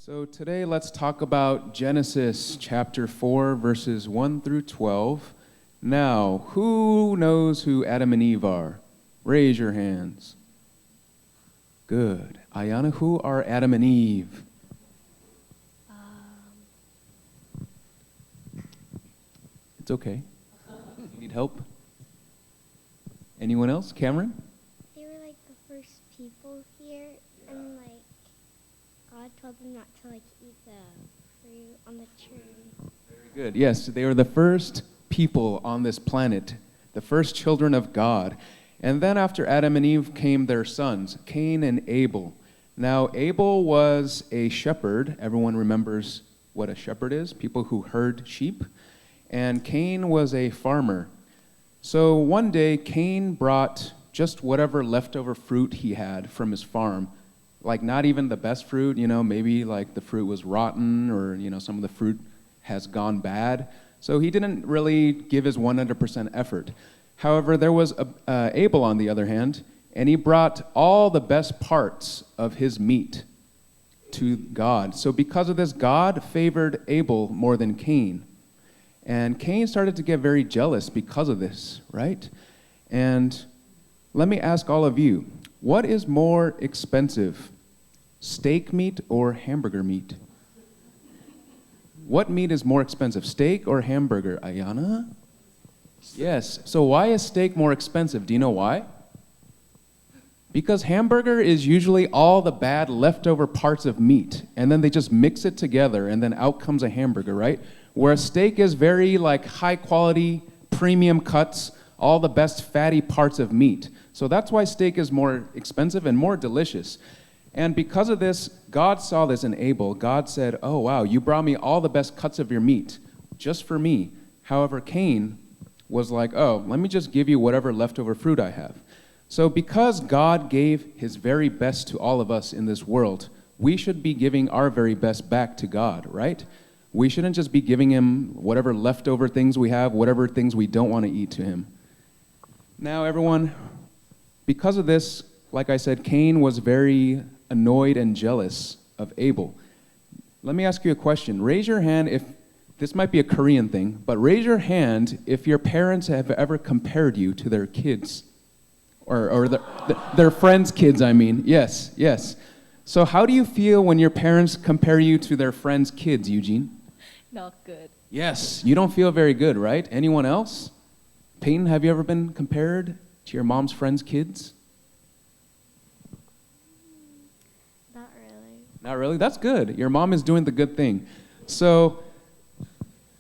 So today let's talk about Genesis chapter 4, verses 1 through 12. Now, who knows who Adam and Eve are? Raise your hands. Good. Ayana, who are Adam and Eve? It's okay. You need help? Anyone else? Cameron? They were like the first people here, and like God told them not to like eat the fruit on the tree. Very good. Yes, they were the first people on this planet, the first children of God. And then after Adam and Eve came their sons, Cain and Abel. Now, Abel was a shepherd. Everyone remembers what a shepherd is, people who herd sheep. And Cain was a farmer. So one day, Cain brought just whatever leftover fruit he had from his farm. Like not even the best fruit, maybe like the fruit was rotten or, some of the fruit has gone bad. So he didn't really give his 100% effort. However, there was Abel on the other hand, and he brought all the best parts of his meat to God. So because of this, God favored Abel more than Cain. And Cain started to get very jealous because of this, right? And let me ask all of you, what is more expensive, steak meat or hamburger meat? What meat is more expensive, steak or hamburger? Ayana? Yes. So why is steak more expensive? Do you know why? Because hamburger is usually all the bad leftover parts of meat, and then they just mix it together, and then out comes a hamburger, right? Whereas steak is very high quality, premium cuts, all the best fatty parts of meat. So that's why steak is more expensive and more delicious. And because of this, God saw this in Abel. God said, oh wow, you brought me all the best cuts of your meat, just for me. However, Cain was like, oh, let me just give you whatever leftover fruit I have. So because God gave his very best to all of us in this world, we should be giving our very best back to God, right? We shouldn't just be giving him whatever leftover things we have, whatever things we don't want to eat to him. Now, everyone, because of this, like I said, Cain was very annoyed and jealous of Abel. Let me ask you a question. Raise your hand if, this might be a Korean thing, but raise your hand if your parents have ever compared you to their kids. Or their friends' kids, I mean. Yes. So how do you feel when your parents compare you to their friends' kids, Eugene? Not good. Yes, you don't feel very good, right? Anyone else? Peyton, have you ever been compared to your mom's friends' kids? Not really. Not really? That's good. Your mom is doing the good thing. So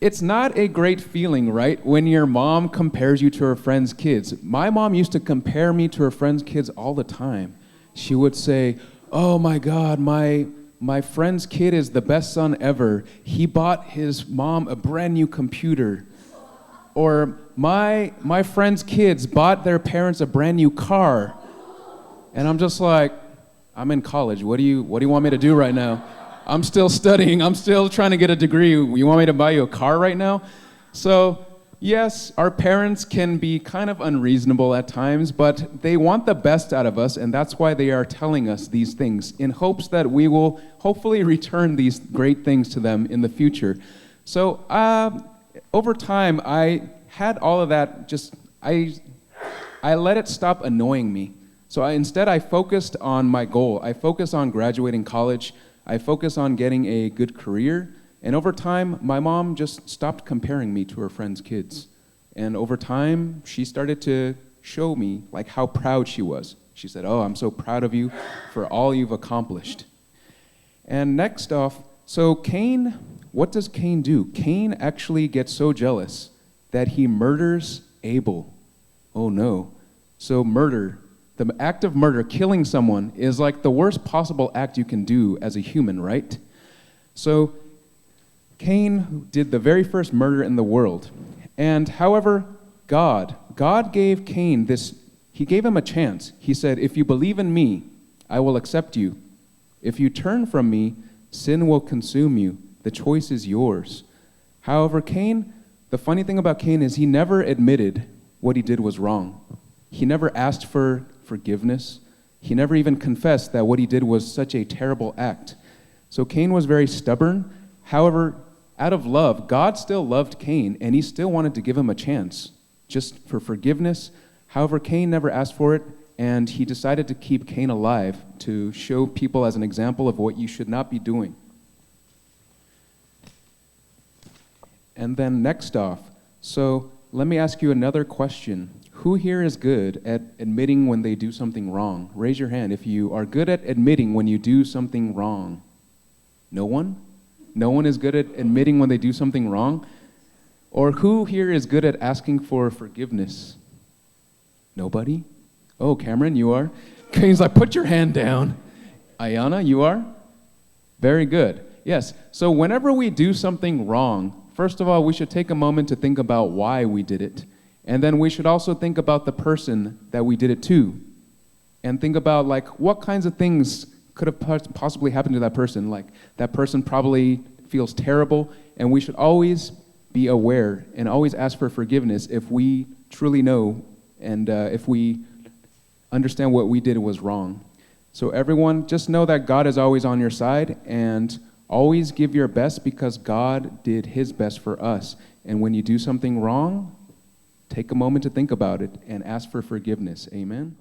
it's not a great feeling, right, when your mom compares you to her friends' kids. My mom used to compare me to her friends' kids all the time. She would say, oh my God, my friend's kid is the best son ever. He bought his mom a brand new computer. Or my friend's kids bought their parents a brand new car. And I'm just like, I'm in college. What do you want me to do right now? I'm still studying. I'm still trying to get a degree. You want me to buy you a car right now? So yes, our parents can be kind of unreasonable at times, but they want the best out of us, and that's why they are telling us these things, in hopes that we will hopefully return these great things to them in the future. So over time, I had all of that, I let it stop annoying me. So instead, I focused on my goal. I focused on graduating college. I focused on getting a good career. And over time, my mom just stopped comparing me to her friends' kids. And over time, she started to show me how proud she was. She said, oh, I'm so proud of you for all you've accomplished. And next off, so Cain, what does Cain do? Cain actually gets so jealous that he murders Abel. Oh no. So murder, the act of murder, killing someone, is the worst possible act you can do as a human, right? So Cain did the very first murder in the world. And however, God gave Cain he gave him a chance. He said, if you believe in me, I will accept you. If you turn from me, sin will consume you. The choice is yours. However, Cain, the funny thing about Cain is he never admitted what he did was wrong. He never asked for forgiveness. He never even confessed that what he did was such a terrible act. So Cain was very stubborn. However, out of love, God still loved Cain, and he still wanted to give him a chance, just for forgiveness. However, Cain never asked for it, and he decided to keep Cain alive to show people as an example of what you should not be doing. And then next off, so let me ask you another question. Who here is good at admitting when they do something wrong? Raise your hand if you are good at admitting when you do something wrong. No one? No one is good at admitting when they do something wrong? Or who here is good at asking for forgiveness? Nobody? Oh, Cameron, you are? Cain's like, put your hand down. Ayana, you are? Very good. Yes, so whenever we do something wrong, first of all, we should take a moment to think about why we did it. And then we should also think about the person that we did it to. And think about, like, what kinds of things could have possibly happened to that person. Like, that person probably feels terrible, and we should always be aware and always ask for forgiveness if we truly know and if we understand what we did was wrong. So everyone, just know that God is always on your side, and always give your best because God did his best for us. And when you do something wrong, take a moment to think about it and ask for forgiveness. Amen.